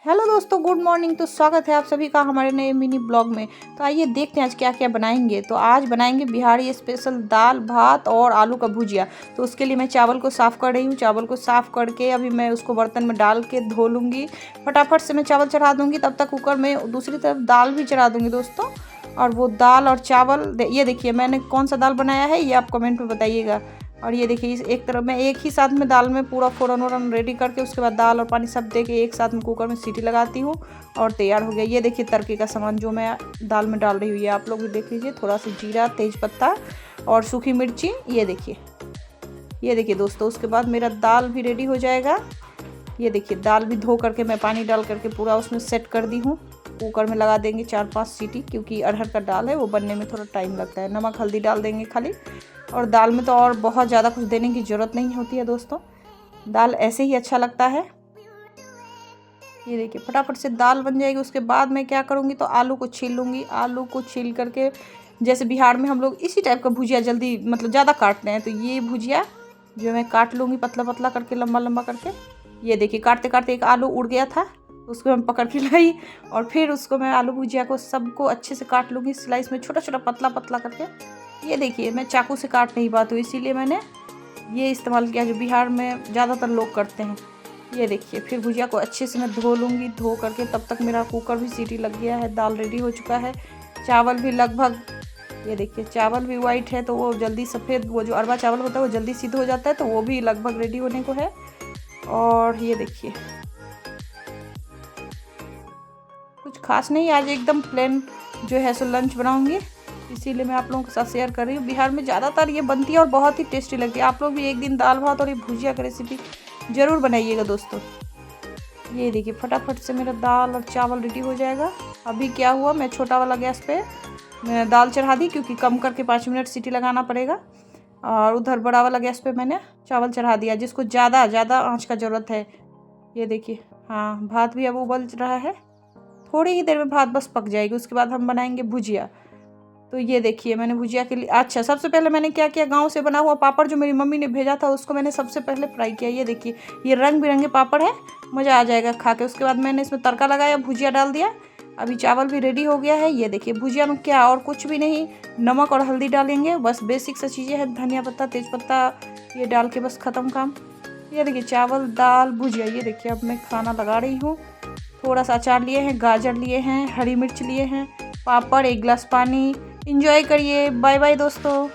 Hello दोस्तों, good morning. तो स्वागत है आप सभी का हमारे नए मिनी ब्लॉग में। तो आइए देखते हैं आज क्या क्या बनाएंगे। तो आज बनाएंगे बिहारी स्पेशल दाल भात और आलू का भुजिया। तो उसके लिए मैं चावल को साफ़ कर रही हूँ। चावल को साफ़ करके अभी मैं उसको बर्तन में डाल के धो लूँगी। फटाफट से मैं चावल चढ़ा दूँगी, तब तक कुकर में दूसरी तरफ दाल भी चढ़ा दूँगी दोस्तों। और वो दाल और चावल ये देखिए मैंने कौन सा दाल बनाया है, ये आप कमेंट में बताइएगा। और ये देखिए इस एक तरफ मैं एक ही साथ में दाल में पूरा फ़ोरन वोरन रेडी करके उसके बाद दाल और पानी सब दे के एक साथ में कुकर में सीटी लगाती हूँ और तैयार हो गया। ये देखिए तड़के का सामान जो मैं दाल में डाल रही हूँ, ये आप लोग भी देख लीजिए। थोड़ा सा जीरा, तेज पत्ता और सूखी मिर्ची। ये देखिए दोस्तों, उसके बाद मेरा दाल भी रेडी हो जाएगा। ये देखिए दाल भी धो करके मैं पानी डाल करके पूरा उसमें सेट कर दी हूँ। कुकर में लगा देंगे 4-5 सीटी, क्योंकि अरहर का दाल है वो बनने में थोड़ा टाइम लगता है। नमक हल्दी डाल देंगे खाली, और दाल में तो और बहुत ज़्यादा कुछ देने की ज़रूरत नहीं होती है दोस्तों, दाल ऐसे ही अच्छा लगता है। ये देखिए फटाफट से दाल बन जाएगी। उसके बाद मैं क्या करूँगी, तो आलू को छील लूँगी। आलू को छील करके जैसे बिहार में हम लोग इसी टाइप का भुजिया जल्दी मतलब ज़्यादा काटते हैं, तो ये भुजिया जो मैं काट लूँगी पतला पतला करके, लंबा लंबा करके। ये देखिए काटते काटते एक आलू उड़ गया था, उसको मैं पकड़ के लाई और फिर उसको मैं आलू भुजिया को सबको अच्छे से काट लूँगी स्लाइस में, छोटा छोटा पतला पतला करके। ये देखिए मैं चाकू से काट नहीं पाती हूँ, इसीलिए मैंने ये इस्तेमाल किया जो बिहार में ज़्यादातर लोग करते हैं। ये देखिए फिर भुजिया को अच्छे से मैं धो लूँगी। धो करके तब तक मेरा कुकर भी सीटी लग गया है, दाल रेडी हो चुका है। चावल भी लगभग, ये देखिए चावल भी वाइट है तो वो जल्दी सफ़ेद, वो जो अरवा चावल होता है वो जल्दी सिद्ध हो जाता है, तो वो भी लगभग रेडी होने को है। और ये देखिए कुछ खास नहीं, आज एकदम प्लेन जो है सो लंच बनाऊंगी, इसीलिए मैं आप लोगों के साथ शेयर कर रही हूँ। बिहार में ज़्यादातर ये बनती है और बहुत ही टेस्टी लगती है। आप लोग भी एक दिन दाल भात और ये भुजिया का रेसिपी ज़रूर बनाइएगा दोस्तों। ये देखिए फटाफट से मेरा दाल और चावल रेडी हो जाएगा। अभी क्या हुआ, मैं छोटा वाला गैस पे मैं दाल चढ़ा दी, क्योंकि कम करके 5 मिनट सीटी लगाना पड़ेगा। और उधर बड़ा वाला गैस पे मैंने चावल चढ़ा दिया, जिसको ज़्यादा आँच का ज़रूरत है। ये देखिए हाँ, भात भी अब उबल रहा है, थोड़ी ही देर में भात बस पक जाएगी। उसके बाद हम बनाएंगे भुजिया। तो ये देखिए मैंने भुजिया के लिए, अच्छा सबसे पहले मैंने क्या किया, गांव से बना हुआ पापड़ जो मेरी मम्मी ने भेजा था उसको मैंने सबसे पहले फ्राई किया। ये देखिए ये रंग बिरंगे पापड़ है, मज़ा आ जाएगा खा के। उसके बाद मैंने इसमें तड़का लगाया, भुजिया डाल दिया। अभी चावल भी रेडी हो गया है। ये देखिए भुजिया में क्या और कुछ भी नहीं, नमक और हल्दी डालेंगे, बस बेसिक सा चीज़ें हैं, धनिया पत्ता तेज पत्ता ये डाल के बस ख़त्म काम। ये देखिए चावल दाल भुजिया। ये देखिए अब मैं खाना लगा रही हूँ। थोड़ा सा अचार लिए हैं, गाजर लिए हैं, हरी मिर्च लिए हैं, पापड़, 1 गिलास पानी। एंजॉय करिए। बाय बाय दोस्तों।